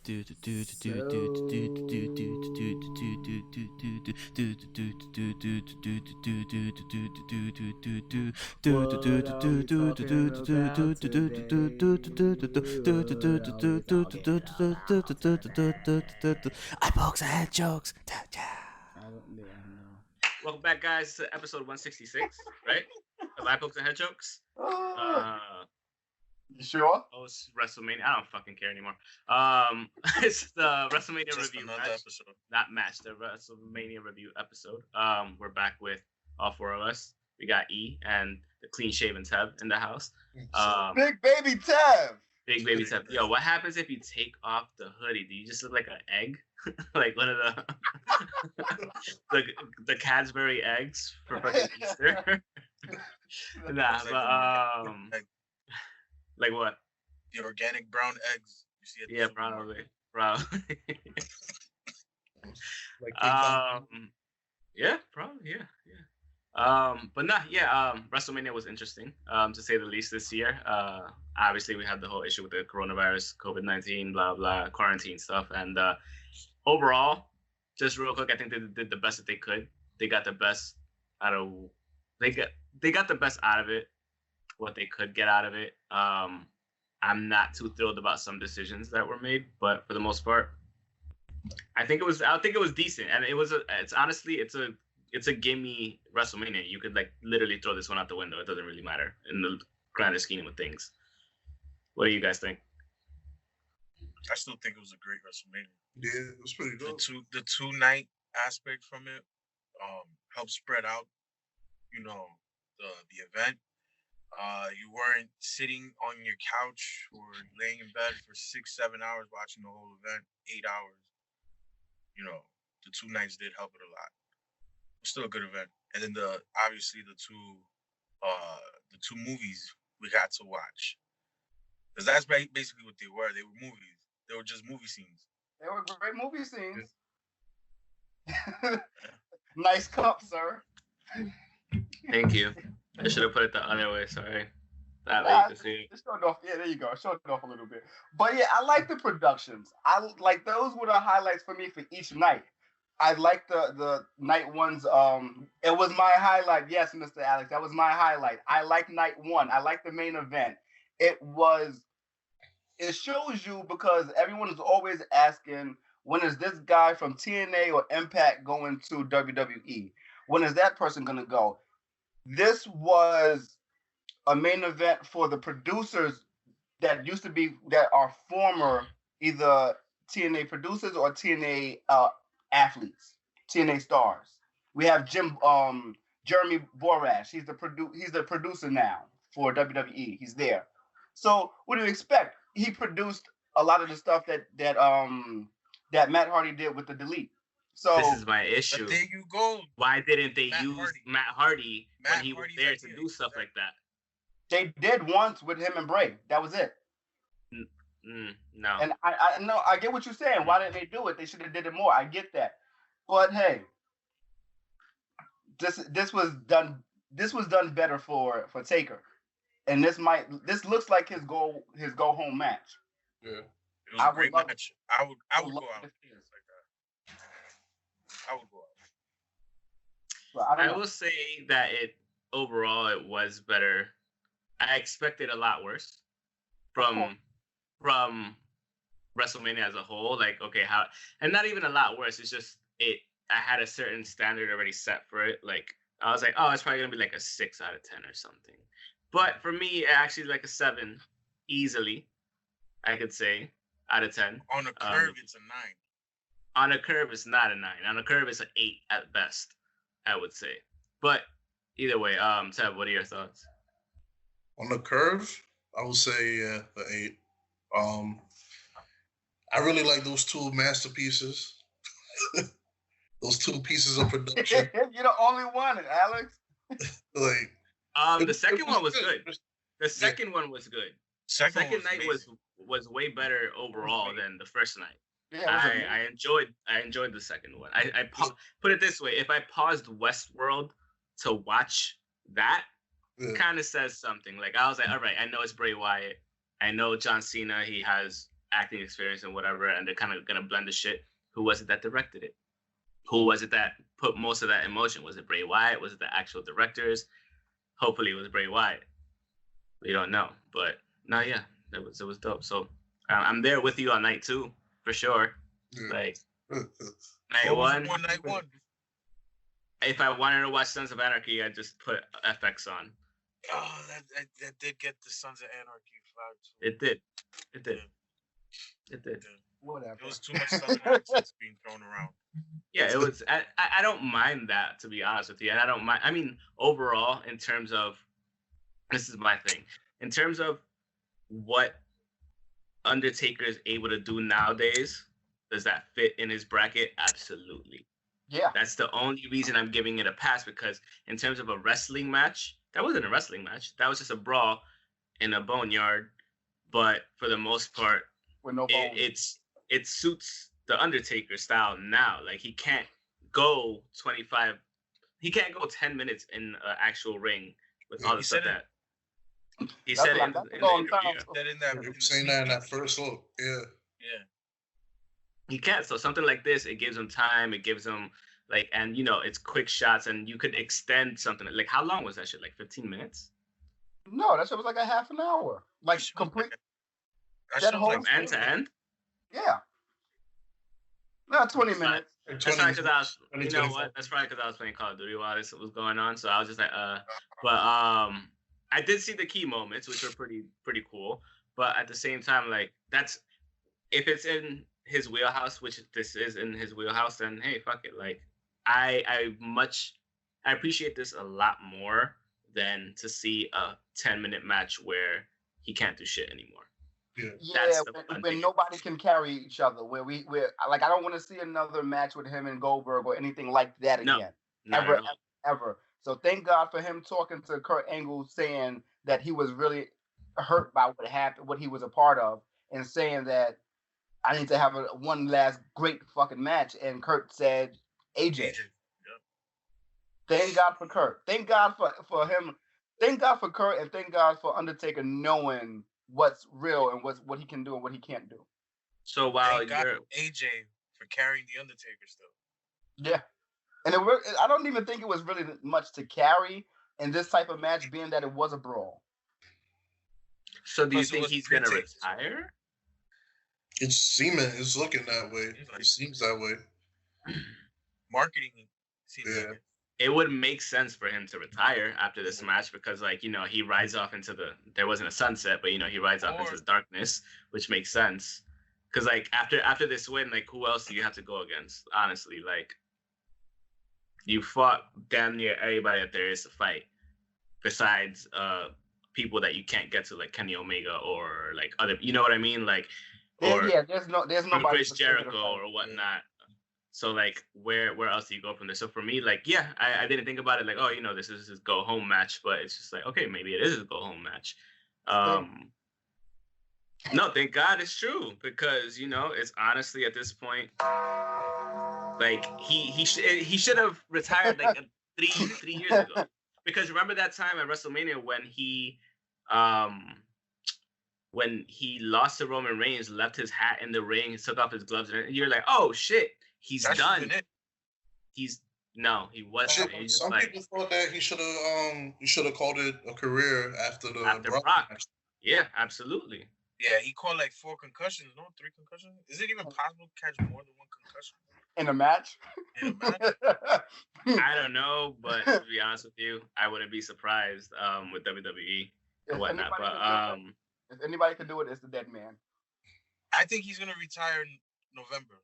Eyeballs and head jokes. No. Welcome back, guys, to episode 166, right? Of Eye Pokes and Head Jokes. You sure? Oh, it's WrestleMania. I don't fucking care anymore. It's the WrestleMania Just review another match. episode. Not match, the WrestleMania review episode. We're back with all four of us. We got E and the clean shaven Tev in the house. Big baby Tev. Big baby Tev. Yo, what happens if you take off the hoodie? Do you just look like an egg? Like one of the Cadbury eggs for fucking Easter? Nah, but like what? The organic brown eggs you see at the Yeah, supermarket. probably. Yeah, probably, yeah. But nah, yeah. WrestleMania was interesting, to say the least, this year. Obviously, we had the whole issue with the coronavirus, COVID-19, blah blah, quarantine stuff, and overall, just real quick, I think they did the best that they could. They got the best out of they got the best out of it, what they could get out of it. I'm not too thrilled about some decisions that were made, but for the most part, I think it was decent, and it's a gimme WrestleMania. You could like literally throw this one out the window. It doesn't really matter in the grander scheme of things. What do you guys think? I still think it was a great WrestleMania. Yeah, it was pretty good. The two night aspect from it helped spread out, the event. You weren't sitting on your couch or laying in bed for 6-7 hours watching the whole event, 8 hours. The two nights did help it a lot. It was still a good event. And then obviously the two movies we got to watch. Because that's basically what they were. They were movies. They were just movie scenes. They were great movie scenes. Nice cup, sir. Thank you. I should have put it the other way. Sorry. That way you can see it. Just showed off. Yeah, there you go. Showed it off a little bit. But yeah, I like the productions. I like those were the highlights for me for each night. I like the night ones. It was my highlight. Yes, Mr. Alex, that was my highlight. I like night one. I like the main event. It shows you because everyone is always asking, when is this guy from TNA or Impact going to WWE? When is that person going to go? This was a main event for the producers that are former either TNA producers or TNA athletes, TNA stars. We have Jeremy Borash. He's the producer now for WWE. He's there. So what do you expect? He produced a lot of the stuff that Matt Hardy did with the Delete. So this is my issue. But there you go. Why didn't they use Matt Hardy when he was there to do stuff like that? They did once with him and Bray. That was it. No. And I know I get what you're saying. Why didn't they do it? They should have did it more. I get that. But hey, this was done better for Taker. And this looks like his go home match. Yeah. It was a great match. I would go out like that. I would go out. I will say that overall it was better. I expected a lot worse from WrestleMania as a whole. Like, okay, and not even a lot worse. It's just I had a certain standard already set for it. Like, I was like, oh, it's probably gonna be like a 6 out of 10 or something. But for me, actually, like a 7, easily, I could say, out of 10. On a curve, it's a 9. On a curve, it's not a 9. On a curve, it's an 8 at best, I would say. But either way, Tab, what are your thoughts? On the curve, I would say the 8. I really like those two masterpieces. Those two pieces of production. You're the only one, Alex. The second one was good. The second one was good. Second night was way better overall than the first night. Yeah, I enjoyed the second one. I put it this way: if I paused Westworld to watch that, kind of says something. Like I was like, all right, I know it's Bray Wyatt. I know John Cena. He has acting experience and whatever, and they're kind of gonna blend the shit. Who was it that directed it? Who was it that put most of that in motion? Was it Bray Wyatt? Was it the actual directors? Hopefully, it was Bray Wyatt. We don't know, but no, yeah, it was dope. So I'm there with you on night 2 for sure. Like night one. If I wanted to watch Sons of Anarchy, I just put FX on. Oh, that did get the Sons of Anarchy vibes. It did. Whatever. It was too much Southern accents being thrown around. Yeah, it was. I don't mind that, to be honest with you, and I don't mind. I mean, overall, in terms of, this is my thing, in terms of what Undertaker is able to do nowadays, does that fit in his bracket? Absolutely. Yeah. That's the only reason I'm giving it a pass, because in terms of a wrestling match, that wasn't a wrestling match. That was just a brawl in a boneyard. But for the most part, with no bones. It suits the Undertaker style now. Like, he can't go 10 minutes in an actual ring with all the stuff that he said in the interview. Saying that in that first look. Yeah. He can't. So something like this, it gives him time. It gives him like, and it's quick shots, and you could extend something. Like, how long was that shit? Like 15 minutes? No, that shit was like a half an hour. Like complete. That whole from end to end. Yeah. No, 20 minutes. That's probably because I was. You know what? That's probably because I was playing Call of Duty while this was going on. So I was just like, But I did see the key moments, which were pretty cool. But at the same time, like, that's, if it's in his wheelhouse, which this is in his wheelhouse, then hey, fuck it. Like, I appreciate this a lot more than to see a 10-minute match where he can't do shit anymore. Yeah, when nobody can carry each other, we're like, I don't want to see another match with him and Goldberg or anything like that again. No, ever. So thank God for him talking to Kurt Angle, saying that he was really hurt by what happened, what he was a part of, and saying that I need to have one last great fucking match. And Kurt said, AJ. Yep. Thank God for Kurt. Thank God for him. Thank God for Kurt, and thank God for Undertaker knowing what's real and what he can do and what he can't do. So while thank God AJ for carrying the Undertaker still. Yeah, and I don't even think it was really much to carry in this type of match, being that it was a brawl. So do you think he's gonna retire? It's looking that way. It seems that way. Marketing seems like it. It would make sense for him to retire after this match, because, like, he rides off into there wasn't a sunset, but he rides off into darkness, which makes sense. Because, like, after this win, like, who else do you have to go against? Honestly, like, you fought damn near everybody that there is to fight, besides people that you can't get to, like Kenny Omega or like other, you know what I mean? Like, or there's nobody, Chris Jericho or whatnot. So, like, where else do you go from there? So for me, like, yeah, I didn't think about it like, oh, this is his go home match, but it's just like, okay, maybe it is his go home match. No, thank God it's true, because it's honestly at this point, like, he should have retired like three years ago, because remember that time at WrestleMania when he lost to Roman Reigns, left his hat in the ring, took off his gloves, and you're like, oh shit. He's done. He wasn't. Some people thought that he should have called it a career after Brock match. Yeah, absolutely. Yeah, he called like 4 concussions, 3 concussions. Is it even possible to catch more than 1 concussion in a match? I don't know, but to be honest with you, I wouldn't be surprised with WWE and whatnot. But if anybody can do it, it's the dead man. I think he's gonna retire in November.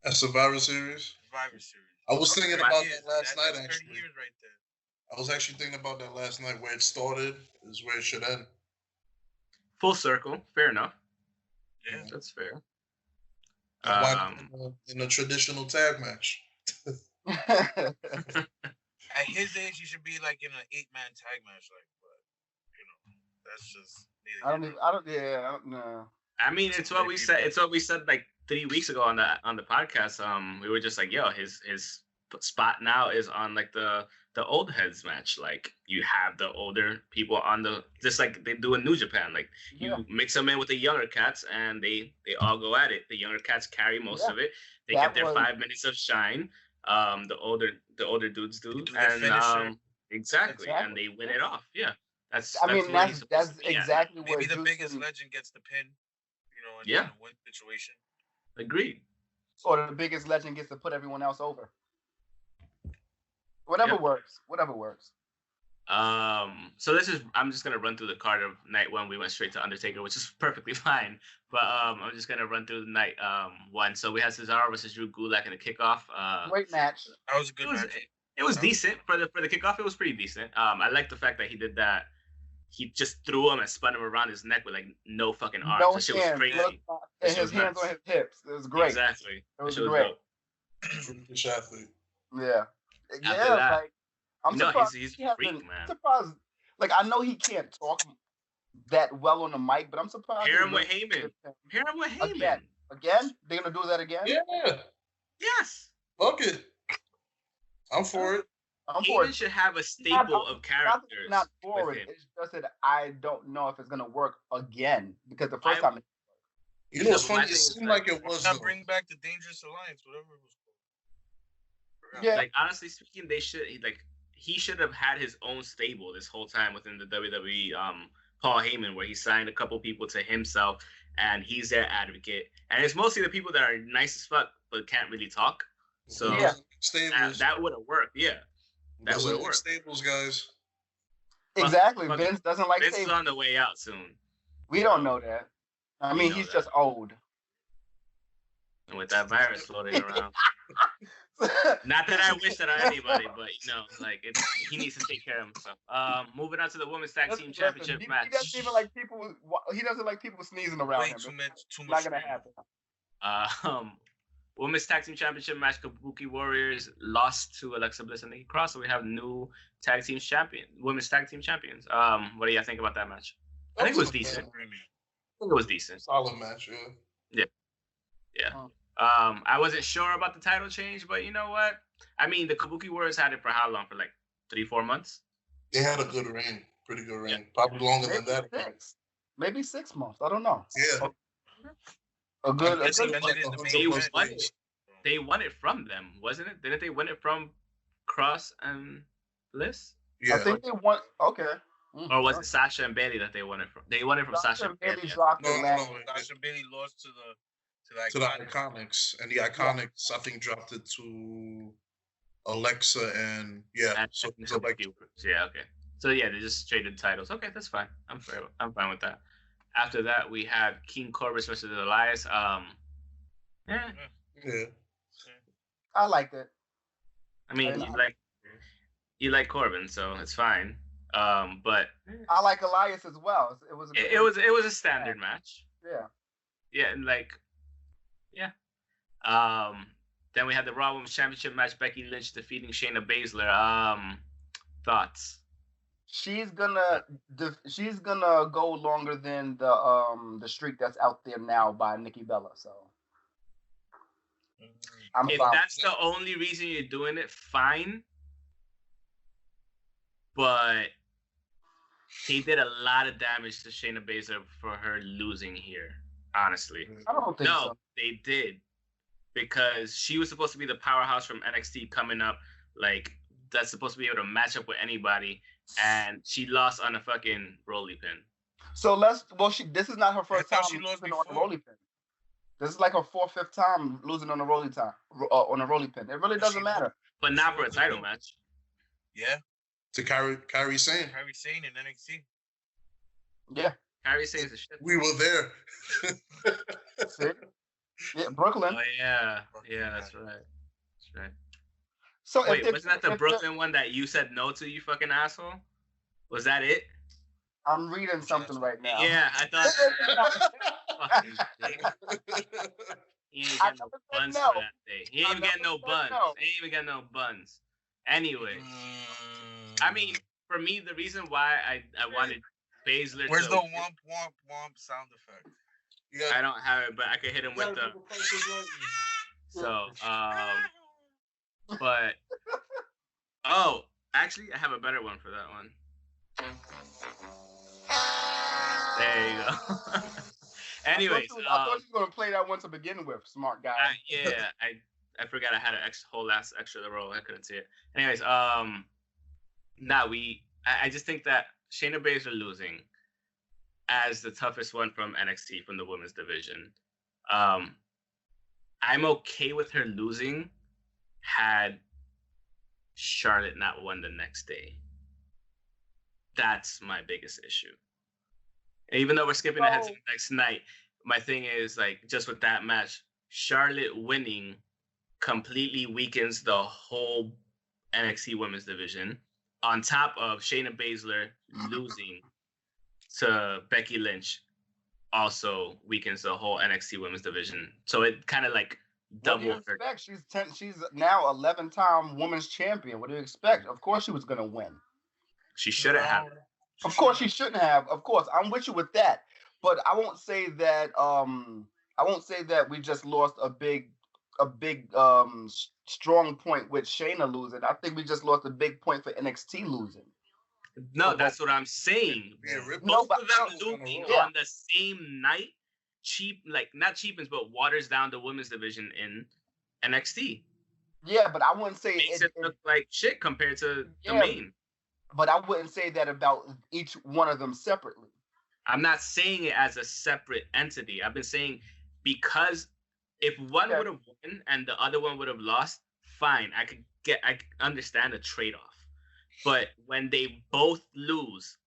A Survivor Series? Survivor Series. I was thinking about that last night, that's actually. 30 years right there. I was actually thinking about that last night. Where it started is where it should end. Full circle. Fair enough. Yeah. That's fair. In a traditional tag match. At his age, he should be like in an 8-man tag match. Like, but, that's just... I don't know. I mean, it's what we said. It's what we said like 3 weeks ago on the podcast. We were just like, yo, his spot now is on like the the old heads match. Like you have the older people on the just like they do in New Japan. Like you mix them in with the younger cats, and they all go at it. The younger cats carry most of it. They get their 5 minutes of shine. The older dudes do, and exactly, and they win it off. Yeah, that's exactly where maybe the biggest legend gets the pin. In a win situation. Agreed. Or the biggest legend gets to put everyone else over. Whatever works. So I'm just gonna run through the card of night one. We went straight to Undertaker, which is perfectly fine. But I'm just gonna run through the night one. So we had Cesaro versus Drew Gulak in a kickoff. Great match. That was a good match. It was decent for the kickoff. It was pretty decent. I like the fact that he did that. He just threw him and spun him around his neck with like no fucking arms. No that shit was crazy. And his hands on his hips. It was great. Exactly. It was great. Athlete. Yeah. Like I'm surprised he's man. I'm surprised. Like I know he can't talk that well on the mic, but I'm surprised. Pair him with Heyman. Again? They're gonna do that again? Yeah. Yes. Fuck it. I'm for it. Heyman should have a staple of characters. Not for it. It's just that I don't know if it's gonna work again because the first time. You know what's funny? It seemed like it was. Not bring back the Dangerous Alliance, whatever it was called. Yeah. Like honestly speaking, he should have had his own stable this whole time within the WWE. Paul Heyman, where he signed a couple people to himself, and he's their advocate. And it's mostly the people that are nice as fuck but can't really talk. So that would have worked. Yeah. That would work. Stables, guys. Exactly. Vince doesn't like Vince is on the way out soon. We don't know that. I mean, he's just old. And with that virus floating around. Not that I wish that on anybody, but he needs to take care of himself. Moving on to the women's tag team championship match. He doesn't even like people. He doesn't like people sneezing around him. Too much. Not gonna happen. Women's Tag Team Championship match, Kabuki Warriors lost to Alexa Bliss and Nikki Cross, so we have new tag team women's tag team champions. What do you think about that match? I think it was decent. Solid match, yeah. I wasn't sure about the title change, but you know what? I mean, the Kabuki Warriors had it for how long? For like 3-4 months? They had a good reign. Pretty good reign. Yeah. Probably longer than that. Maybe 6 months. I don't know. Yeah. They won it from them, wasn't it? Didn't they win it from Cross and Bliss? Yeah. I think they won. Okay. Or was it Sasha and Bailey that they won it from? They won it from Sasha and Bailey. No. Sasha and Bailey lost to the Iconics, and the Iconics I think dropped it to Alexa and So okay. So they just traded titles. Okay, that's fine. I'm fine with that. After that, we had King Corbin versus Elias. Yeah. I liked it. I mean, you like Corbin, so it's fine. But I like Elias as well. It was a standard match. Yeah. Yeah, and then we had the Raw Women's Championship match. Becky Lynch defeating Shayna Baszler. Thoughts? She's gonna go longer than the streak that's out there now by Nikki Bella. So if that's the only reason you're doing it, fine. But he did a lot of damage to Shayna Baszler for her losing here. Honestly, I don't think so. They did, because she was supposed to be the powerhouse from NXT coming up, like that's supposed to be able to match up with anybody, and she lost on a fucking rolly pin. So this is not her first time losing on a rolly pin. This is like her 4th, 5th time losing on a rolly pin. It really doesn't matter. But not for a title match. Yeah. To Kairi Sane. Kairi Sane in NXT. Yeah. Kairi Sane's a shit. We were there. Yeah, Brooklyn. Oh yeah, that's right. So wait, wasn't that the Brooklyn one that you said no to, you fucking asshole? Was that it? I'm reading something right now. Yeah, I thought. He ain't getting no buns for that day. He ain't even getting no buns. He ain't even getting no buns. Anyway, I mean, for me, the reason why I wanted Baszler. Where's the womp womp womp sound effect? I don't have it, but I could hit him with the. So, but Actually, I have a better one for that one. There you go. Anyways, I thought you were gonna play that one to begin with, smart guy. I forgot I had a whole last extra roll. I couldn't see it. Anyways, I just think that Shayna Baszler losing as the toughest one from NXT from the women's division. I'm okay with her losing had Charlotte not won the next day. That's my biggest issue. And even though we're skipping ahead to the next night, my thing is like just with that match, Charlotte winning completely weakens the whole NXT women's division. On top of Shayna Baszler losing to Becky Lynch, also weakens the whole NXT women's division. So it kind of like double. What do you expect? She's now 11-time women's champion. What do you expect? Of course, she was gonna win. She shouldn't have. Of course, she shouldn't have. Of course, I'm with you with that. But I won't say that. I won't say that we just lost a big strong point with Shayna losing. I think we just lost a big point for NXT losing. No, that's what I'm saying. Both of them losing on the same night, not cheapens, but waters down the women's division in NXT. Yeah, but I wouldn't say it look like shit compared to the main. But I wouldn't say that about each one of them separately. I'm not saying it as a separate entity. I've been saying because if one would have won and the other one would have lost, fine. I could understand the trade-off. But when they both lose,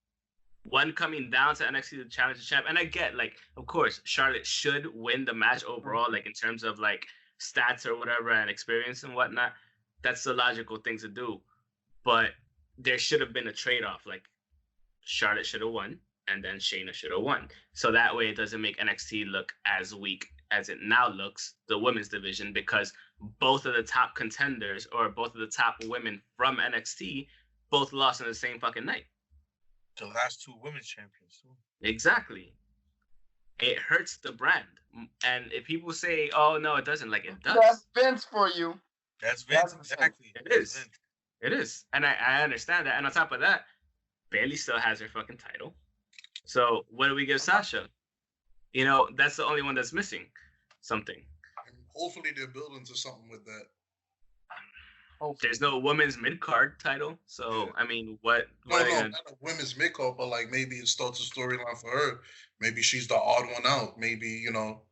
one coming down to NXT to challenge the champ, and I get, like, of course, Charlotte should win the match overall, like, in terms of, like, stats or whatever and experience and whatnot. That's the logical thing to do. But there should have been a trade-off. Like, Charlotte should have won, and then Shayna should have won. So that way it doesn't make NXT look as weak as it now looks, the women's division, because both of the top contenders or both of the top women from NXT both lost on the same fucking night. The last two women's champions, too. Exactly. It hurts the brand. And if people say, oh, no, it doesn't, like, it does. That's Vince for you. That's Vince, exactly. It is. It is. And I understand that. And on top of that, Bayley still has her fucking title. So what do we give Sasha? You know, that's the only one that's missing something. Hopefully they're building to something with that. There's no women's mid-card title. So, I mean, what not a women's mid-card, but like maybe it starts a storyline for her. Maybe she's the odd one out. Maybe, you know,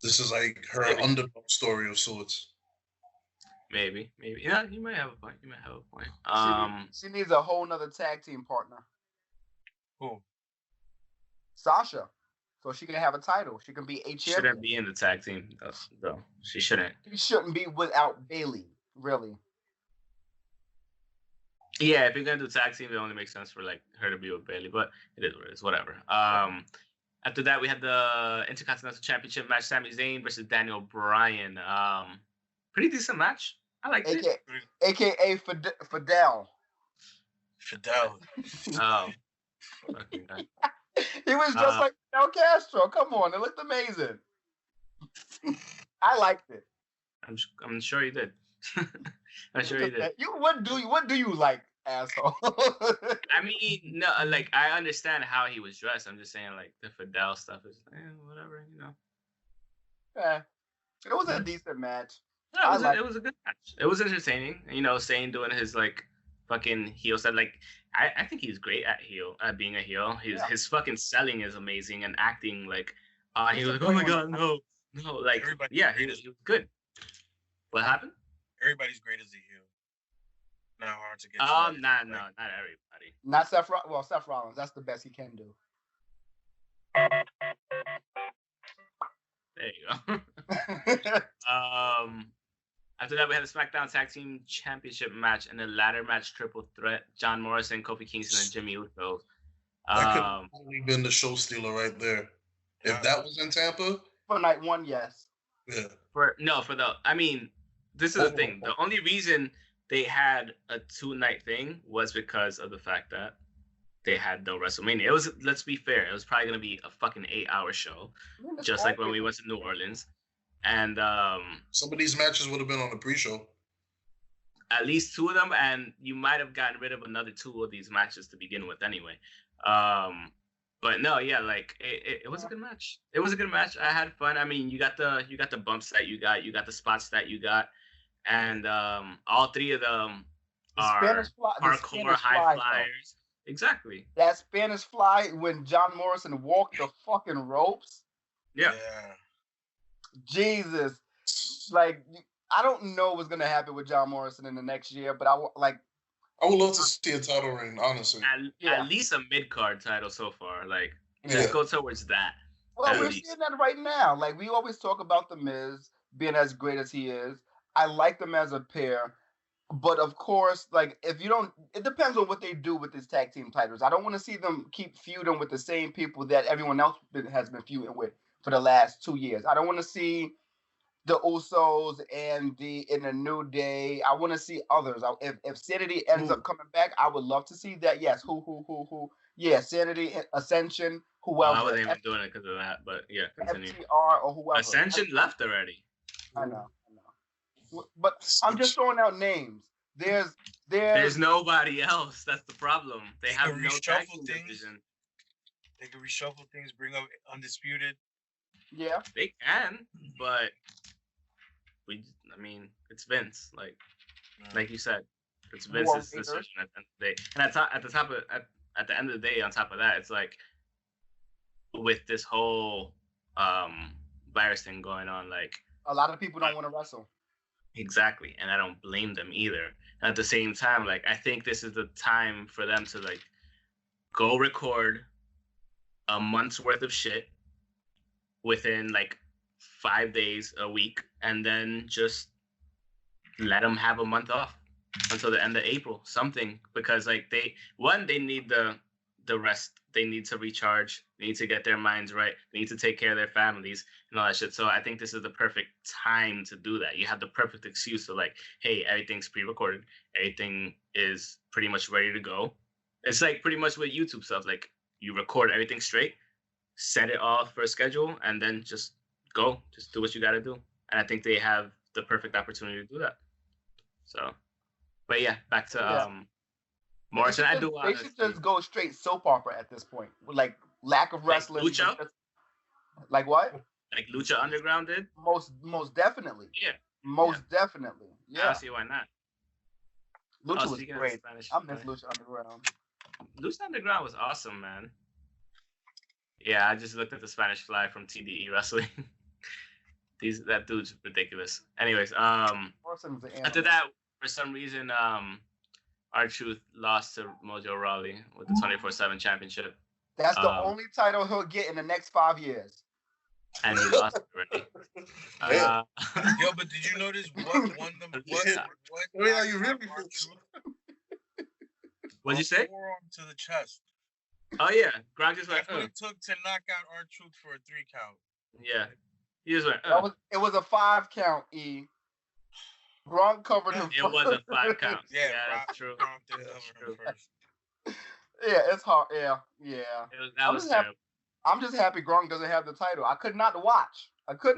this is like her underdog story of sorts. Maybe. Yeah, you might have a point. She needs a whole nother tag team partner. Who? Sasha. So she can have a title. She can be a champion. Shouldn't be in the tag team, though. She shouldn't. She shouldn't be without Bayley, really. Yeah, if you're gonna do tag team, it only makes sense for like her to be with Bayley, but it is what it is. Whatever. After that, we had the Intercontinental Championship match: Sami Zayn versus Daniel Bryan. Pretty decent match. I liked it. AKA Fidel. Fidel. Oh. He was just like Fidel Castro. Come on, it looked amazing. I liked it. I'm sure you did. I'm sure you did. What do you like, asshole? I mean, no, like I understand how he was dressed. I'm just saying, like the Fidel stuff is whatever, you know. Yeah, it was a decent match. Yeah, it was a good match. It was entertaining. You know, Zayn doing his like fucking heel set. Like I think he's great at being a heel. His fucking selling is amazing and acting like he was like, oh my god, no, like he was good. What happened? Everybody's great as a heel. Not hard to get. No, not everybody. Not Seth. Well, Seth Rollins. That's the best he can do. There you go. After that, we had the SmackDown Tag Team Championship match and a ladder match triple threat: John Morrison, Kofi Kingston, and Jimmy Uso. That could have only been the show stealer right there. If that was in Tampa, for night one, yes. Yeah. This is the thing. The only reason they had a 2-night thing was because of the fact that they had no WrestleMania. It was, let's be fair, it was probably going to be a fucking 8-hour show, just like when we went to New Orleans. And some of these matches would have been on the pre-show. at least 2 of them, and you might have gotten rid of another 2 of these matches to begin with anyway. But no, yeah, like it was a good match. It was a good match. I had fun. I mean, you got the bumps that you got the spots that you got, and all 3 of them are hardcore high flyers. Though. Exactly. That Spanish fly when John Morrison walked the fucking ropes. Yeah. Jesus, like I don't know what's gonna happen with John Morrison in the next year, but I would love to see a title reign, honestly. At least a mid-card title so far. Like, just go towards that. Well, we're seeing that right now. Like, we always talk about The Miz being as great as he is. I like them as a pair. But, of course, like, if you don't... It depends on what they do with these tag team titles. I don't want to see them keep feuding with the same people that everyone else has been feuding with for the last 2 years. I don't want to see the Usos and in the New Day. I want to see others. If Sanity ends up coming back, I would love to see that. Yes, who? Yeah, Sanity, Ascension, whoever. I wasn't even doing it because of that, but yeah, continue. FTR or whoever. Ascension left already. I know. But I'm just throwing out names. There's nobody else. That's the problem. They have no tag team division. They can reshuffle things, bring up Undisputed. Yeah, they can, but it's Vince. Like you said, it's Vince's decision at the end of the day. And at the end of the day, on top of that, it's like with this whole virus thing going on, like a lot of people don't want to wrestle. Exactly, and I don't blame them either. And at the same time, like I think this is the time for them to like go record a month's worth of shit within like 5 days, a week, and then just let them have a month off until the end of April, something, because like they need the rest, they need to recharge, they need to get their minds right, they need to take care of their families and all that shit. So I think this is the perfect time to do that. You have the perfect excuse of like, hey, everything's pre-recorded, everything is pretty much ready to go. It's like pretty much with YouTube stuff, like you record everything straight, set it all for a schedule, and then just go. Just do what you got to do. And I think they have the perfect opportunity to do that. So, but yeah, back to Morrison. They should just go straight soap opera at this point. With like lack of wrestling. Like Lucha? Like what? Like Lucha Underground did? Most definitely. Yeah. Most definitely. Yeah. I don't see why not. Lucha was great. I miss Lucha Underground. Lucha Underground was awesome, man. Yeah, I just looked at the Spanish Fly from TDE Wrestling. That dude's ridiculous. Anyways, after that, for some reason, R-Truth lost to Mojo Rawley with the 24/7 championship. That's the only title he'll get in the next 5 years. And he lost already. Yo, but did you notice what won them? What are you really? What'd you say? Forearm to the chest. Oh yeah, Gronk just went. That's what it took to knock out R-Truth for a 3 count. Yeah, he just went. It was a 5 count. Gronk covered him. It was a 5 count. Yeah, that's true. Gronk did cover him first. Yeah, it's hard. Yeah. That was terrible. I'm just happy Gronk doesn't have the title. I could not watch. What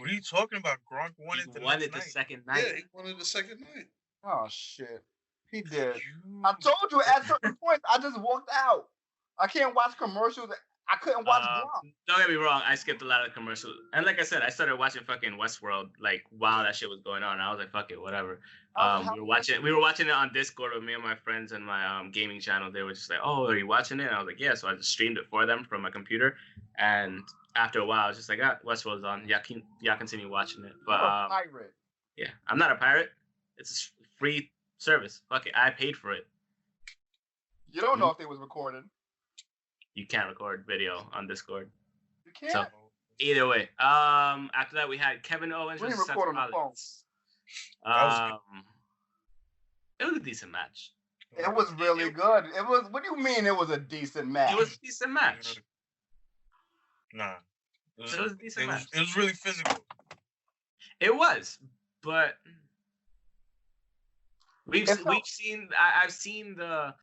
are you talking about? Gronk won it the second night. Yeah, he won it the second night. Oh shit. He did. I told you at certain points I just walked out. I can't watch commercials. I couldn't watch Gronk. Don't get me wrong, I skipped a lot of commercials. And like I said, I started watching fucking Westworld like while that shit was going on. I was like, fuck it, whatever. We were watching it on Discord with me and my friends and my gaming channel. They were just like, oh, are you watching it? And I was like, yeah. So I just streamed it for them from my computer. And after a while, I was just like, Westworld's on. Y'all continue watching it. But you're a pirate. Yeah, I'm not a pirate. It's a free service. Fuck it, I paid for it. You don't know if they was recorded. You can't record video on Discord. You can't. So, either way, after that we had Kevin Owens versus Seth Rollins. It was a decent match. It was really good. It was. What do you mean? It was a decent match. It was a decent match. Nah, it was a decent match. It was really physical. It was, but I've seen the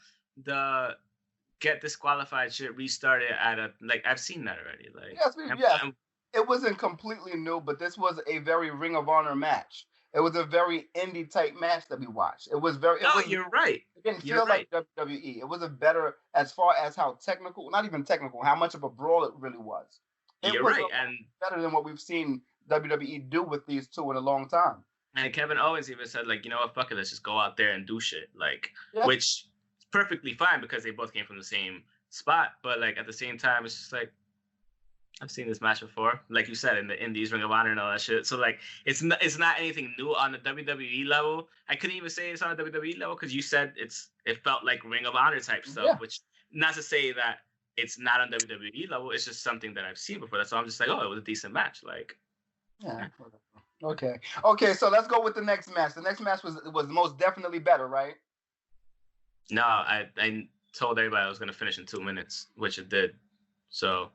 get disqualified shit restarted I've seen that already. Like yes. It wasn't completely new, but this was a very Ring of Honor match. It was a very indie type match that we watched. It was very. No, you're right. It didn't You're feel right. like WWE. It was a better, as far as how technical, not even technical, how much of a brawl it really was. It You're was right, and better than what we've seen WWE do with these two in a long time. And Kevin Owens even said, like, you know what, fuck it, let's just go out there and do shit. Like, which is perfectly fine because they both came from the same spot. But, like, at the same time, it's just like, I've seen this match before. Like you said, in the Indies, Ring of Honor and all that shit. So, like, it's not anything new on the WWE level. I couldn't even say it's on the WWE level because you said it felt like Ring of Honor type stuff, which, not to say that it's not on WWE level. It's just something that I've seen before. So I'm just like, oh, it was a decent match. Like, yeah. Okay, so let's go with the next match. The next match was most definitely better, right? No, I told everybody I was going to finish in 2 minutes, which it did. So,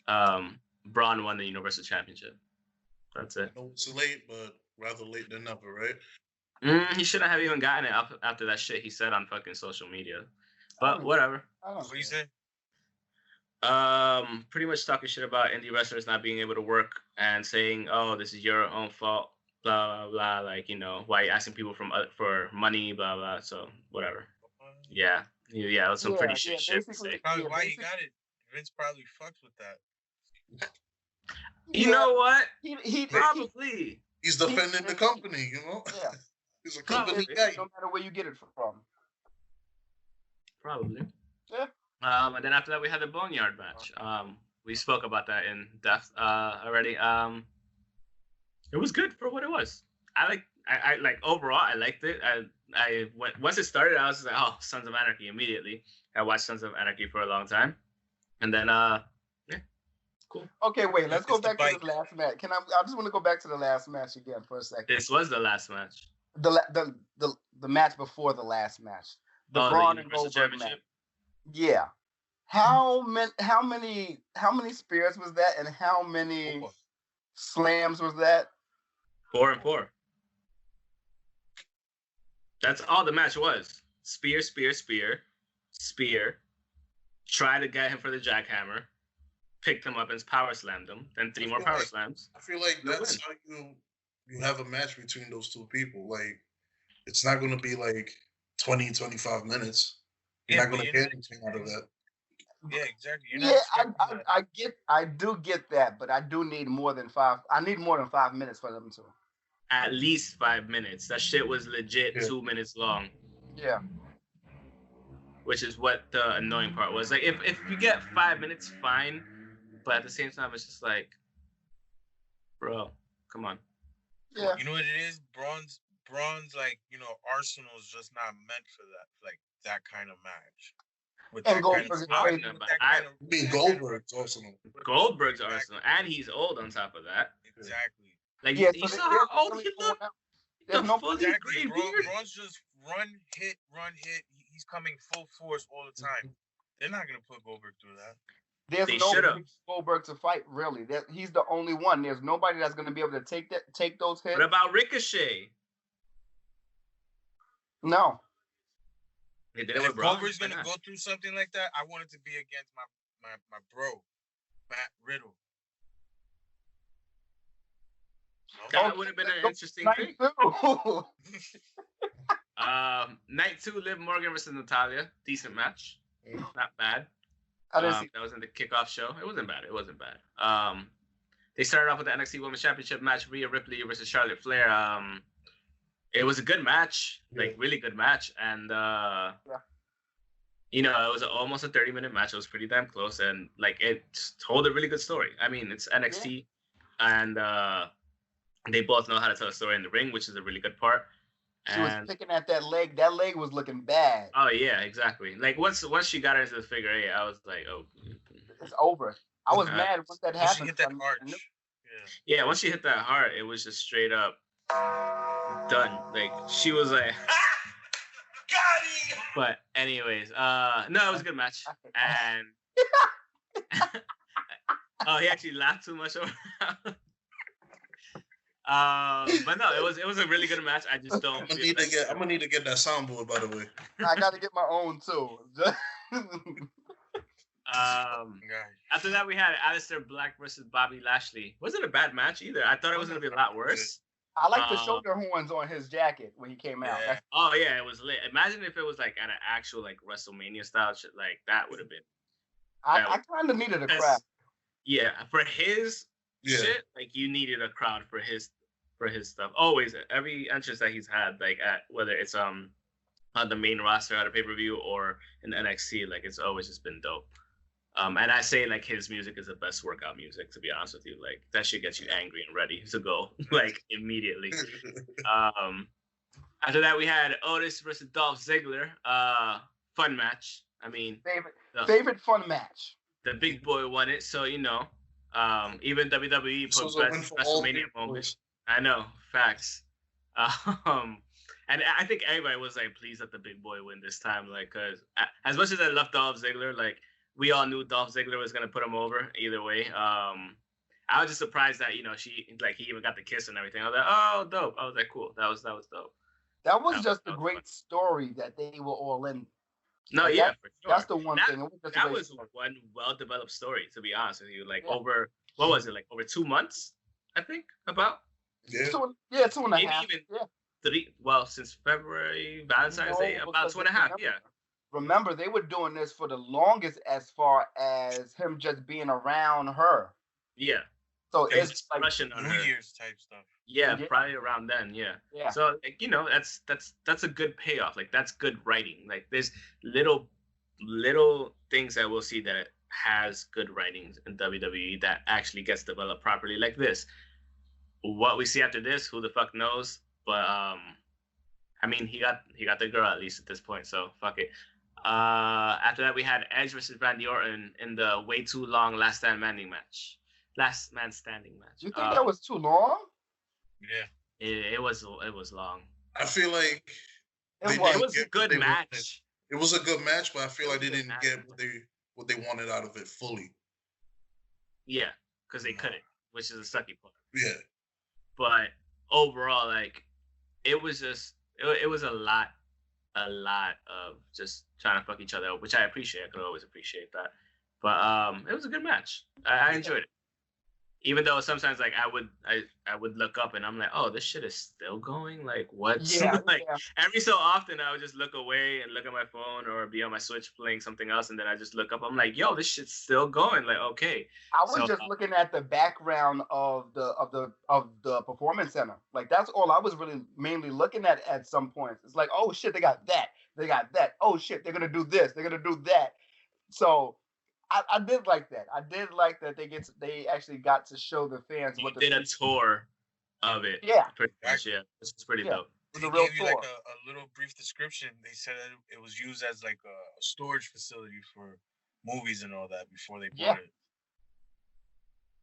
Braun won the Universal Championship. That's it. No, it's late, but rather late than never, right? He shouldn't have even gotten it after that shit he said on fucking social media. But whatever. What do you say? Pretty much talking shit about indie wrestlers not being able to work and saying, "Oh, this is your own fault." Blah blah blah. Like, you know, why are you asking people for money? Blah blah. So whatever. Yeah, that's some pretty shit to say. Probably why you got it. Vince probably fucks with that. You know what? He Probably. He's defending the company, you know? Yeah. He's a company guy. No matter where you get it from. Probably. Yeah. And then after that, we had the Boneyard match. We spoke about that in depth already. It was good for what it was. I like overall, I liked it. I went, once it started, I was just like, oh, Sons of Anarchy immediately. I watched Sons of Anarchy for a long time, and then cool. Okay, wait. Let's go back to the last match. I just want to go back to the last match again for a second. This was the last match. The match before the last match. The Braun and Goldberg match. Yeah. How many spears was that, and how many slams was that? 4 and 4. That's all the match was. Spear, spear, spear, spear. Try to get him for the jackhammer. Picked him up and power slammed him. Then 3 more power slams. I feel like that's how you have a match between those two people. Like, it's not going to be like 20, 25 minutes. You're not going to get anything out of that. Yeah, exactly. I do get that, but I do need more than 5. I need more than 5 minutes for them to. At least 5 minutes. That shit was legit 2 minutes long. Yeah. Which is what the annoying part was. Like, if you get 5 minutes, fine. But at the same time, it's just like, bro, come on. Yeah. You know what it is? Braun's like, you know, Arsenal is just not meant for that, like that kind of match. With and Goldberg's Goldberg's Arsenal. Goldberg's Arsenal, and he's old on top of that. Exactly. Like, you saw how old he looked? There's no fully gray beard. Braun's just run, hit. He's coming full force all the time. They're not gonna put Goldberg through that. There's no Goldberg to fight, really. He's the only one. There's nobody that's going to be able to take those hits. What about Ricochet? No. They did it if Goldberg's going to go through something like that, I want it to be against my bro, Matt Riddle. That would have been an interesting thing. Night 2, Liv Morgan versus Natalya. Decent match. Not bad. That was in the kickoff show. It wasn't bad. They started off with the NXT Women's Championship match, Rhea Ripley versus Charlotte Flair. It was a good match, like really good match, and you know, it was almost a 30-minute match. It was pretty damn close, and like it told a really good story. I mean, it's NXT, and they both know how to tell a story in the ring, which is a really good part. She was picking at that leg. That leg was looking bad. Oh yeah, exactly. Like once she got into the figure 8, I was like, oh, it's over. I was mad once that happened. She hit that arch. Yeah, once she hit that heart, it was just straight up done. Like she was like, but anyways, no, it was a good match, and oh, he actually laughed too much over. But no, it was a really good match. I just don't. I'm gonna need to get that soundboard, by the way. I got to get my own too. After that, we had Aleister Black versus Bobby Lashley. Wasn't a bad match either. I thought it was gonna be a lot worse. I like the shoulder horns on his jacket when he came out. Yeah. Oh yeah, it was lit. Imagine if it was like at an actual like WrestleMania style shit. Like that would have been. I kind of needed a crowd. Yeah, for his shit, like you needed a crowd for his stuff. Always, every entrance that he's had, like at whether it's on the main roster at a pay-per-view or in NXT, like it's always just been dope. And I say like his music is the best workout music, to be honest with you. Like that shit gets you angry and ready to go like immediately. After that we had Otis versus Dolph Ziggler. Fun match. I mean, favorite fun match. The big boy won it, so you know. Even WWE put best WrestleMania moment. I know, facts. And I think everybody was like pleased that the big boy win this time, like, cause as much as I love Dolph Ziggler, like we all knew Dolph Ziggler was gonna put him over either way. I was just surprised that he even got the kiss and everything. I was like, oh, dope. I was like, cool. That was dope. That was just a great story that they were all in. No, like yeah, that, for sure. That's the one thing. That was one well-developed story, to be honest with you. Like over, what was it? Like over 2 months, I think. About. Yeah. 2.5. Even 3. Well, since February, Valentine's Day, about 2.5. Yeah. Remember, they were doing this for the longest, as far as him just being around her. Yeah. So it's like Russian on New Year's type stuff. Yeah, probably around then. Yeah. So like, that's a good payoff. Like that's good writing. Like there's little things that we'll see that has good writings in WWE that actually gets developed properly. Like this. What we see after this, who the fuck knows? But I mean, he got the girl at least at this point. So fuck it. After that, we had Edge versus Randy Orton in the way too long Last Man Standing match. You think that was too long? Yeah, it was long. I feel like it was a good match. It was a good match, but I feel like they didn't get what they wanted out of it fully. Yeah, because they couldn't, which is the sucky part. Yeah. But overall, like, it was a lot of just trying to fuck each other up, which I appreciate. I could always appreciate that. But it was a good match. I enjoyed it. Even though sometimes like I would look up and I'm like, oh, this shit is still going? Like what? Every so often I would just look away and look at my phone or be on my Switch playing something else, and then I just look up. I'm like, yo, this shit's still going. Like, okay. I was just looking at the background of the performance center. Like that's all I was really mainly looking at some points. It's like, oh shit, they got that. They got that. Oh shit, they're gonna do this. They're gonna do that. So I did like that. I did like that they actually got to show the fans what they did a tour of it. Yeah, pretty much. Yeah, this is pretty dope. They gave you like a little brief description. They said that it was used as like a storage facility for movies and all that before they bought it.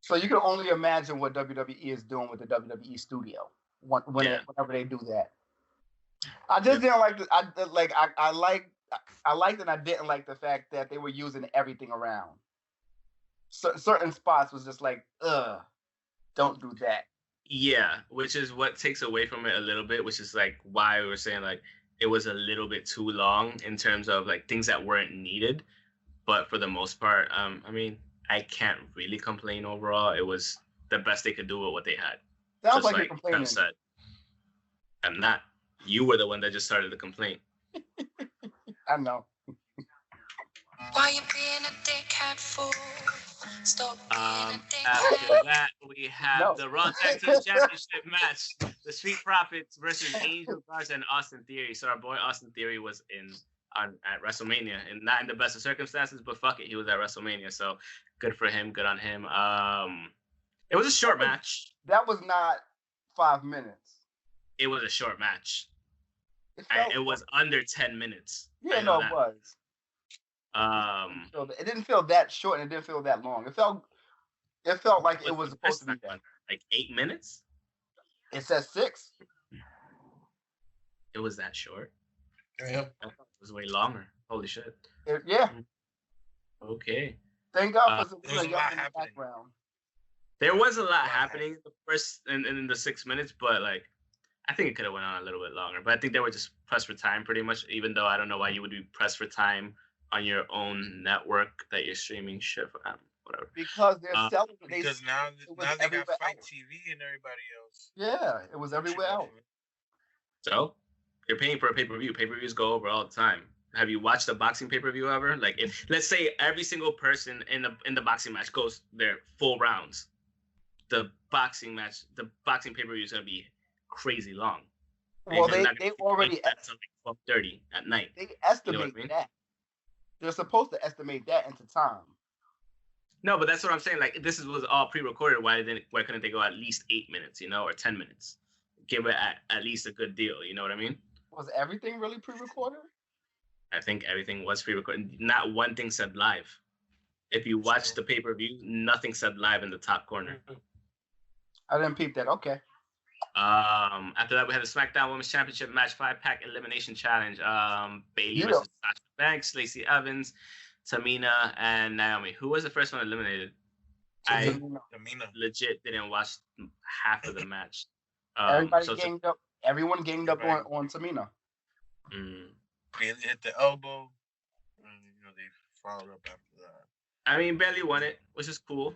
So you can only imagine what WWE is doing with the WWE studio whenever they do that. I just didn't like I liked and I didn't like the fact that they were using everything around. Certain spots was just like, don't do that. Yeah, which is what takes away from it a little bit, which is like why we were saying like it was a little bit too long in terms of like things that weren't needed. But for the most part, I mean, I can't really complain overall. It was the best they could do with what they had. Sounds like you're complaining. Said. I'm not. You were the one that just started the complaint. I know. Why you being a dickhead fool? Stop being a dickhead. After that, we have the Raw Tag Team Championship match: the Street Profits versus Angel Garza and Austin Theory. So our boy Austin Theory was at WrestleMania, and not in the best of circumstances, but fuck it, he was at WrestleMania. So good for him. Good on him. It was a short match. That was not 5 minutes. It was a short match. It was under 10 minutes. Yeah, no, it was. It didn't feel that short, and it didn't feel that long. It felt like it was supposed to be that. Like 8 minutes. It says 6. It was that short. Yeah, I thought it was way longer. Holy shit. Yeah. Okay. Thank God for there was a lot happening. Background. There was a lot happening in the first in the 6 minutes, but like I think it could have went on a little bit longer. But I think they were just pressed for time pretty much, even though I don't know why you would be pressed for time on your own network that you're streaming shit from. whatever. Because they're selling. Because now it was they got everywhere Fight else. TV and everybody else. Yeah, it was everywhere Shit off else. of it. So you're paying for a pay-per-view. Pay-per-views go over all the time. Have you watched a boxing pay-per-view ever? Like, if let's say every single person in the boxing match goes their full rounds, the boxing pay-per-view is gonna be crazy long. Well, they already that's like 12:30 at night. they estimate You know what I mean? that. They're supposed to estimate that into time. No, but that's what I'm saying. Like, this was all pre-recorded. Why couldn't they go at least 8 minutes, or 10 minutes? Give it at least a good deal. You know what I mean? Was everything really pre-recorded? I think everything was pre-recorded. Not one thing said live. If you watch the pay-per-view, nothing said live in the top corner. I didn't peep that. Okay. After that, we had the SmackDown Women's Championship match 5-pack elimination challenge. Bayley versus Sasha Banks, Lacey Evans, Tamina, and Naomi. Who was the first one eliminated? Tamina. Legit didn't watch half of the match. Everyone ganged up on Tamina. They hit the elbow. And, they followed up after that. I mean, Bayley won it, which is cool.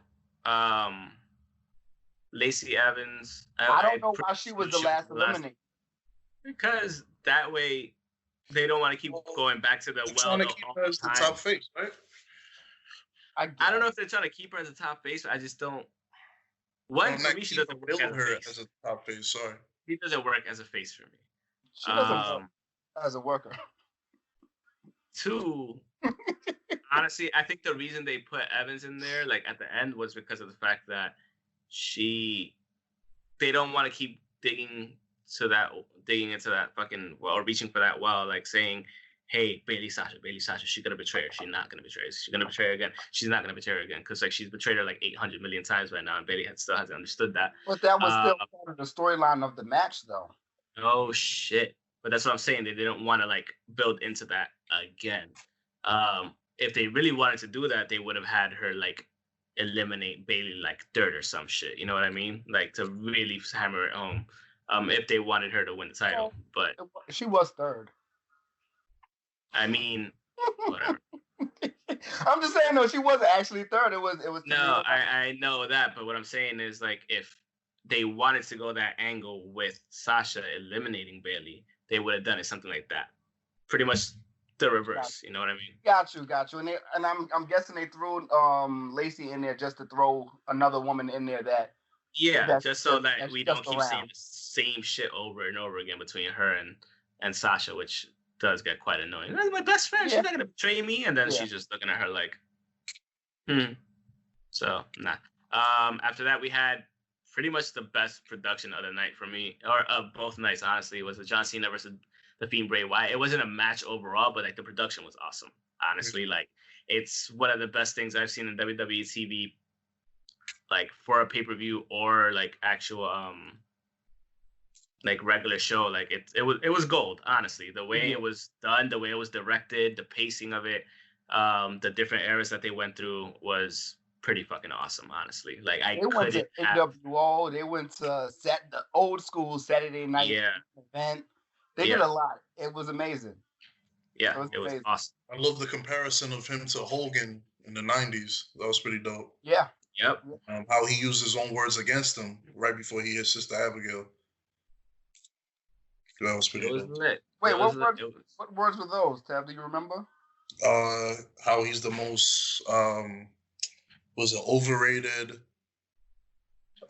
Lacey Evans. I don't know why she was the last eliminated. Because that way they don't want to keep going back to the trying to keep her as the top face, right? I don't know if they're trying to keep her as a top face. I just don't. One, for me, she doesn't work as a top face. Sorry, he doesn't work as a face for me. She doesn't work as a worker. Two, honestly, I think the reason they put Evans in there, like at the end, was because of the fact that they don't want to keep digging into that fucking well, or reaching for that well, like saying, hey, Bayley Sasha, she's gonna betray her. She's not gonna betray her. She's gonna betray her again. She's not gonna betray her again, because like she's betrayed her like 800 million times right now, and Bayley still hasn't understood that. But that was still part of the storyline of the match, though. Oh shit! But that's what I'm saying. They don't want to like build into that again. If they really wanted to do that, they would have had her like eliminate Bayley like third or some shit. You know what I mean? Like to really hammer it home. If they wanted her to win the title, but she was third. I mean, whatever. I'm just saying, no, she wasn't actually third. It was. No, I know that, but what I'm saying is, like, if they wanted to go that angle with Sasha eliminating Bayley, they would have done it something like that. Pretty much the reverse. You know what I mean? Got you. And I'm guessing they threw Lacey in there just to throw another woman in there that. Yeah, just so that we don't keep saying the same shit over and over again between her and Sasha, which does get quite annoying. That's my best friend. Yeah. She's not gonna betray me, and then she's just looking at her like, So nah. After that, we had pretty much the best production of the night for me, or of both nights. Honestly, it was the John Cena versus the Fiend Bray Wyatt. It wasn't a match overall, but like the production was awesome. Honestly, like it's one of the best things I've seen in WWE TV. Like for a pay-per-view or like actual like regular show, like it was gold. Honestly, the way it was done, the way it was directed, the pacing of it, the different eras that they went through was pretty fucking awesome. Honestly, like they went to NWO, they went to the old school Saturday night event. They did a lot. It was amazing. Yeah, it was awesome. I love the comparison of him to Hogan in the 90s. That was pretty dope. Yeah. Yep. How he used his own words against him right before he hit Sister Abigail. That was pretty dope. Lit. Wait, what words were those, Tab? Do you remember? How he's the most overrated.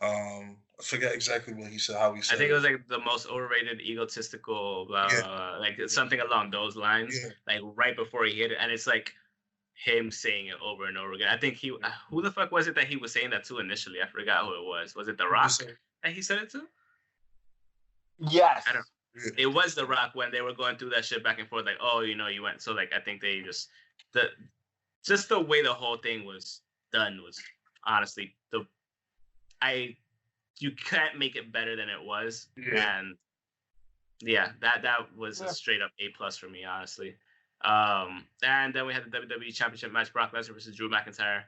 I forget exactly what he said. How he said. I think it was like the most overrated, egotistical, like something along those lines. Yeah. Like right before he hit it, and it's like him saying it over and over again. I think who the fuck was it that he was saying that to initially? I forgot who it was. Was it The Rock that he said it to? Yes. I don't. It was The Rock when they were going through that shit back and forth. Like, oh, you went. So like, I think they just the way the whole thing was done was honestly you can't make it better than it was. Yeah. And yeah, that was a straight up A+ for me, honestly. And then we had the WWE Championship match, Brock Lesnar versus Drew McIntyre.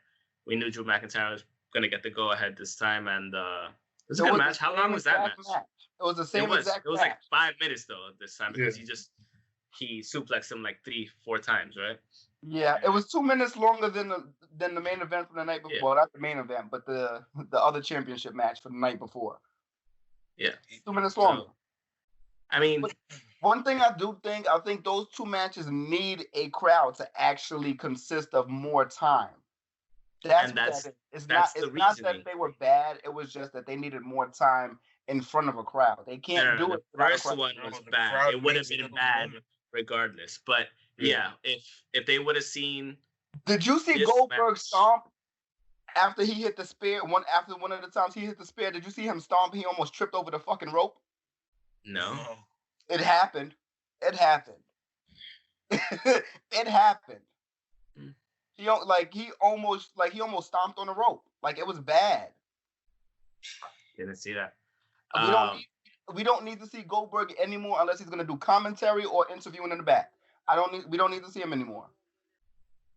We knew Drew McIntyre was gonna get the go ahead this time, and it was a good match. How long was that match? It was the same exact match. It was like 5 minutes though this time because he suplexed him like 3-4 times, right? Yeah, it was 2 minutes longer than the main event from the night before. Yeah. Well, not the main event, but the other championship match for the night before. Yeah. 2 minutes longer. So, I mean, But one thing I think those 2 matches need a crowd to actually consist of more time. That's And what that's- that is. It's that's not. the It's not reasoning. that they were bad. It was just that they needed more time in front of a crowd. They can't do the it. without a first crowd. one No, was the bad. crowd It would have makes it been a bad moment. regardless. But yeah, if they would have seen Did you see this Goldberg match- stomp after he hit the spear? After one of the times he hit the spear, did you see him stomp? He almost tripped over the fucking rope. No. It happened. It happened. It happened. Hmm. He almost stomped on the rope. Like it was bad. Didn't see that. We don't need to see Goldberg anymore unless he's gonna do commentary or interviewing in the back. We don't need to see him anymore.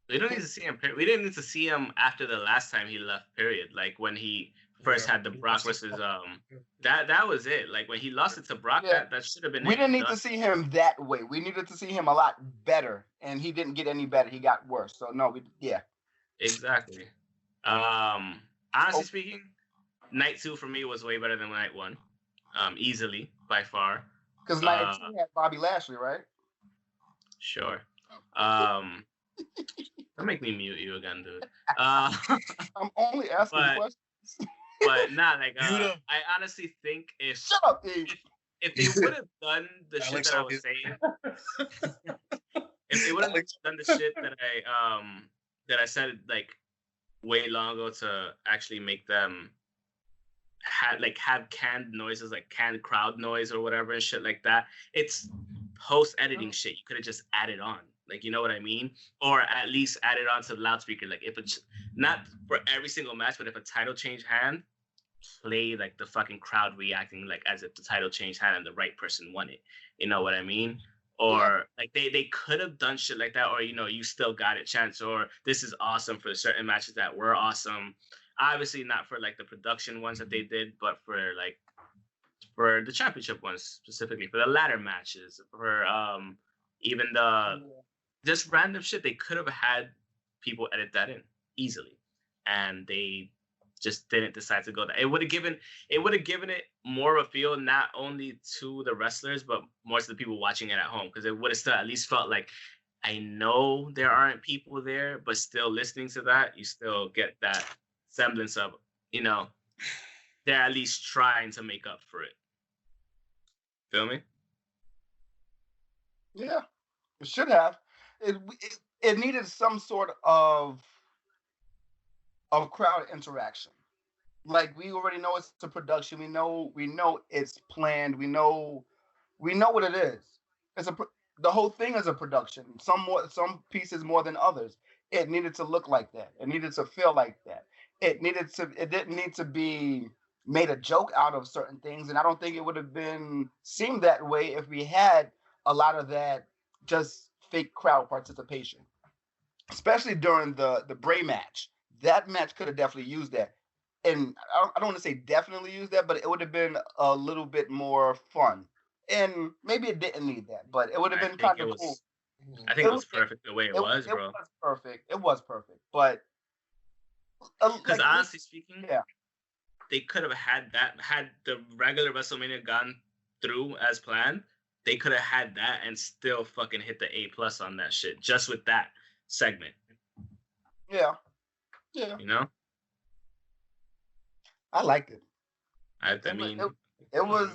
We don't need to see him. We didn't need to see him after the last time he left. Period. Like when he first had the Brock versus that was it. Like when he lost it to Brock, Yeah. that should have been. We it. didn't need to see him that way. We needed to see him a lot better, and he didn't get any better. He got worse. So no, Exactly. Honestly speaking, night 2 for me was way better than night 1. Easily by far. Because night 2 had Bobby Lashley, right? Sure. Don't make me mute you again, dude. I'm only asking questions. But I honestly think Shut up, Eve. if they would have done the shit that I was saying, if they would have done the shit that I said like way long ago to actually make them have canned noises, like canned crowd noise or whatever and shit like that, it's post editing shit. You could have just added on, like, you know what I mean, or at least added on to the loudspeaker. Like if it's not for every single match, but if a title change hand, play like the fucking crowd reacting like as if the title changed hand and the right person won it. You know what I mean? Or like they could have done shit like that, or you still got a chance, or this is awesome for certain matches that were awesome. Obviously not for like the production ones that they did, but for the championship ones specifically, for the ladder matches, for even the just random shit. They could have had people edit that in easily, and they just didn't decide to go there. It would have given it more of a feel, not only to the wrestlers, but more to the people watching it at home, because it would have still at least felt like, I know there aren't people there, but still listening to that, you still get that semblance of, they're at least trying to make up for it. Feel me? Yeah, it should have. It needed some sort of crowd interaction. Like we already know it's a production. We know it's planned. We know what it is. The whole thing is a production. Some pieces more than others. It needed to look like that. It needed to feel like that. It didn't need to be made a joke out of certain things, and I don't think it would have seemed that way if we had a lot of that just fake crowd participation, especially during the Bray match. That match could have definitely used that, and I don't want to say definitely use that, but it would have been a little bit more fun. And maybe it didn't need that, but it would have been kind of cool. I think it was perfect the way it was, bro. It was perfect. It was perfect, but because honestly speaking, yeah, they could have had that. Had the regular WrestleMania gone through as planned, they could have had that and still fucking hit the A+ on that shit just with that segment. Yeah. I liked it. I mean, it was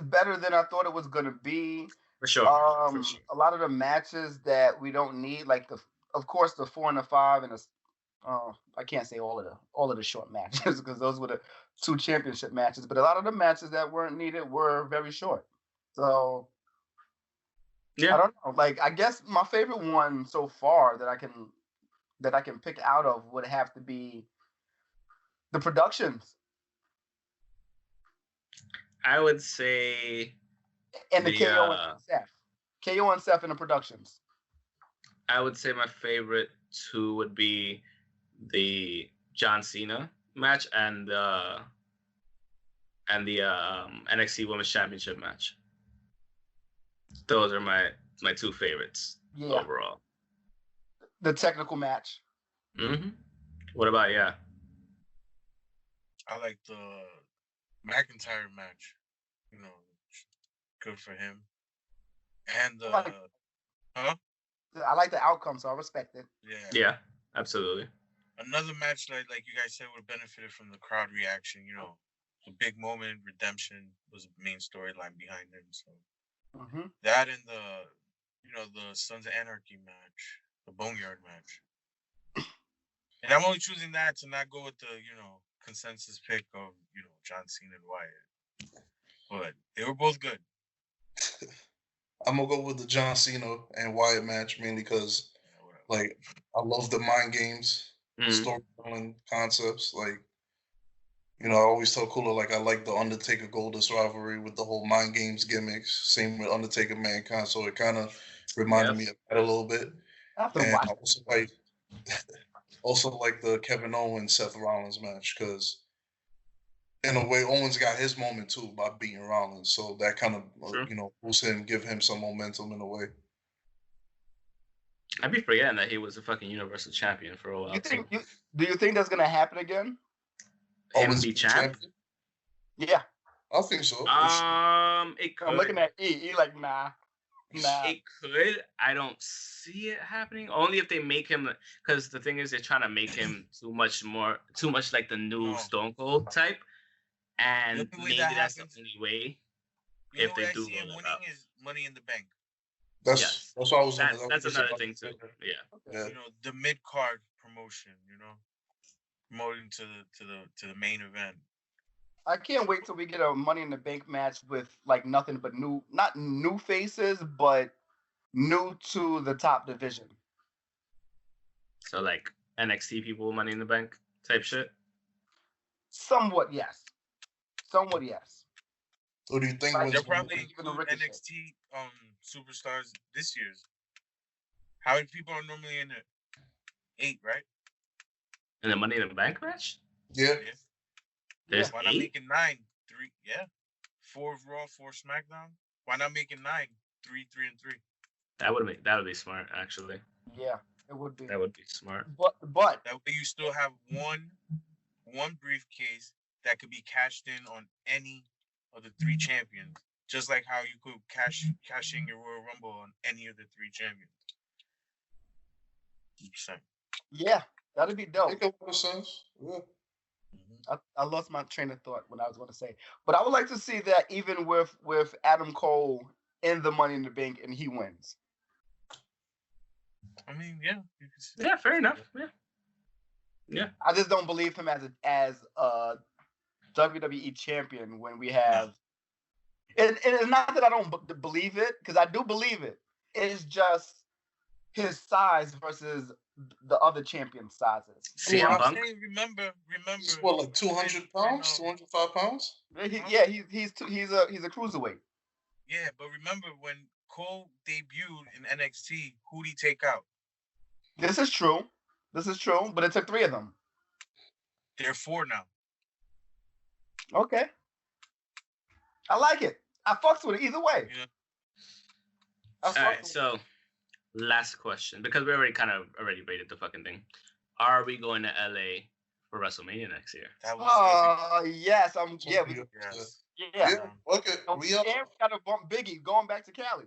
better than I thought it was gonna be. For sure. A lot of the matches that we don't need, like of course the 4 and the 5 and I can't say all of the short matches because those were the 2 championship matches, but a lot of the matches that weren't needed were very short. So yeah, I don't know. Like I guess my favorite one so far that I can pick out of would have to be the productions. I would say and the KO and Seth. KO and Seth in the productions. I would say my favorite 2 would be the John Cena match and the NXT Women's Championship match. Those are my two favorites Yeah, overall. the technical match. Mm-hmm. What about I like the McIntyre match. You know, good for him. And I like the outcome, so I respect it. Yeah, absolutely. Another match like you guys said would have benefited from the crowd reaction. You know, a big moment, redemption was the main storyline behind it. So that and the Sons of Anarchy match, the Boneyard match. And I'm only choosing that to not go with the consensus pick of John Cena and Wyatt. But they were both good. I'm gonna go with the John Cena and Wyatt match mainly because, like, I love the mind games, storytelling concepts. Like, I always tell Cooler like I like the Undertaker Goldust rivalry with the whole mind games gimmicks. Same with Undertaker Mankind, so it kind of reminded me of that a little bit. And I also like the Kevin Owens Seth Rollins match because, in a way, Owens got his moment too by beating Rollins, so that kind of boosts him, give him some momentum in a way. I'd be forgetting that he was a fucking Universal Champion for a while. Do you think that's gonna happen again? Owens be champion? Yeah, I think so. It could. I'm looking at E like nah. It could. I don't see it happening. Only if they make him, because the thing is, they're trying to make him too much like the new Stone Cold type, and maybe that's the only way. If they do him winning is Money in the Bank. That's what I was. That's another thing too. Yeah. The mid card promotion. Promoting to the main event. I can't wait till we get a Money in the Bank match with like nothing but not new faces, but new to the top division. So like NXT people, Money in the Bank type shit. Somewhat yes. What do you think? They'll probably include NXT superstars this year's. How many people are normally in it? 8, right? In the Money in the Bank match? Yeah. There's why not make it 9? 3, yeah. 4 Raw, 4 SmackDown. Why not make it 9? 3, 3, and 3. That would be smart, actually. Yeah, it would be. That would be smart. But that way you still have one briefcase that could be cashed in on any of the 3 champions, just like how you could cash in your Royal Rumble on any of the 3 champions. 100%. Yeah, that'd be dope. Make a lot of sense. Yeah. I lost my train of thought when I was going to say, but I would like to see that even with Adam Cole in the Money in the Bank and he wins. I mean, yeah. Yeah, fair enough. Yeah. I just don't believe him as a WWE champion when we have. And it's not that I don't believe it, because I do believe it. It's just his size versus the other champion sizes. CM Punk. Remember. He's what, like 200 pounds, 205 pounds? He's a cruiserweight. Yeah, but remember when Cole debuted in NXT, who'd he take out? This is true, but it took 3 of them. There are 4 now. Okay. I like it. I fucks with it either way. Yeah. All right, so last question, because we already rated the fucking thing. Are we going to LA for WrestleMania next year? Yes. Yeah. Okay. We got to bump Biggie going back to Cali.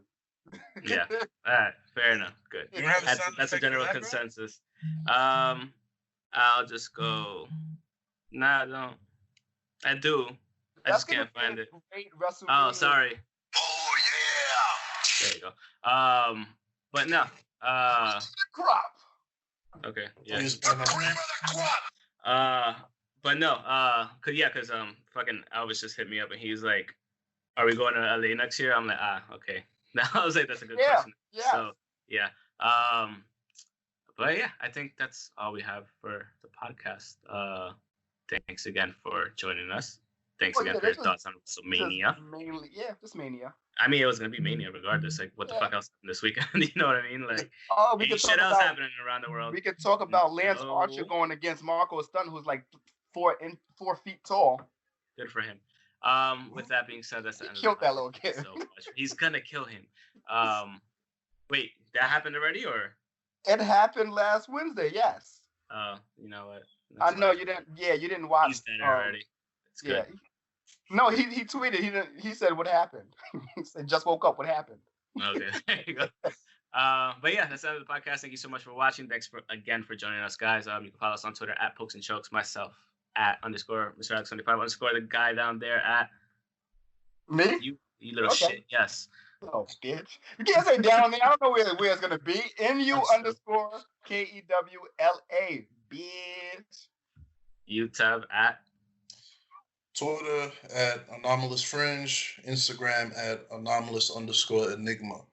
Yeah. All right. Fair enough. Good. You don't have that's a general consensus. I'll just go. Nah, I don't. I do. I just can't find it. Oh, sorry. Oh yeah. There you go. But no. Crop. Okay. Yeah. Crop. But no. Cause fucking Elvis just hit me up and he's like, "Are we going to LA next year?" I'm like, okay. Now I was like, that's a good question. Yeah. So yeah. But yeah, I think that's all we have for the podcast. Thanks again for joining us. Thanks again for your thoughts on WrestleMania. Just Mania. I mean, it was gonna be Mania regardless. Like, what the fuck else happened this weekend? You know what I mean? Like, we could shit else happening around the world. We could talk about Lance Archer going against Marco Stunt, who's like 4 feet tall. Good for him. With that being said, that's the end of Killed the that little kid. so much. He's gonna kill him. Wait, that happened already, or? It happened last Wednesday. Yes. You know what? I know you didn't. Yeah, you didn't watch. He's dead already. It's good. Yeah. No, he tweeted. He didn't. He said what happened. He said just woke up. What happened? Okay, there you go. But yeah, that's the end of the podcast. Thank you so much for watching. Thanks again for joining us, guys. You can follow us on Twitter at Pokes and Chokes. Myself at _ Mr. Alex 25 _ the guy down there at me. You little shit. Yes. Oh, bitch. You can't say down there. I don't know where it's gonna be. NU _ KEWLA. Bitch. UTEV at Twitter at Anomalous Fringe, Instagram at Anomalous _ Enigma.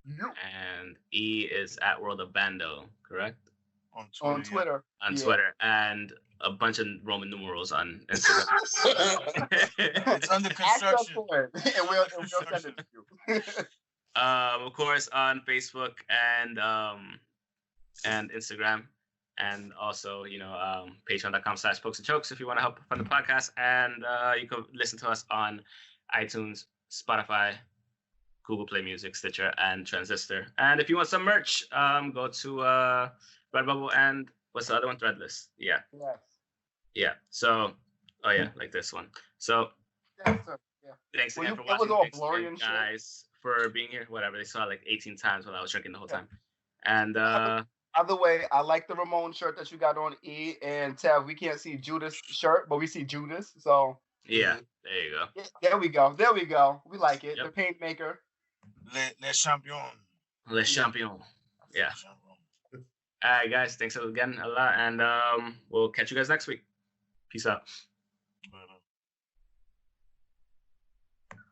And E is at World of Bando, correct? On Twitter. On Twitter. And a bunch of Roman numerals on Instagram. It's under construction. And we'll send it to you. Of course, on Facebook and Instagram. And also, patreon.com/Pokes and Chokes if you want to help fund the podcast. And you can listen to us on iTunes, Spotify, Google Play Music, Stitcher, and Transistor. And if you want some merch, go to Redbubble and what's the other one? Threadless. Yeah. Yes. Yeah. So, like this one. So, yes, sir. Yeah. Thanks again for watching. It was all blurry and guys for being here. Whatever. They saw it like 18 times while I was drinking the whole time. And Other way, I like the Ramon shirt that you got on, E and Tev. We can't see Judas' shirt, but we see Judas. So yeah, there you go. Yeah, there we go. We like it. Yep. The paint maker. Les champions. Les champions. Yeah. All right, guys. Thanks again a lot, and we'll catch you guys next week. Peace out.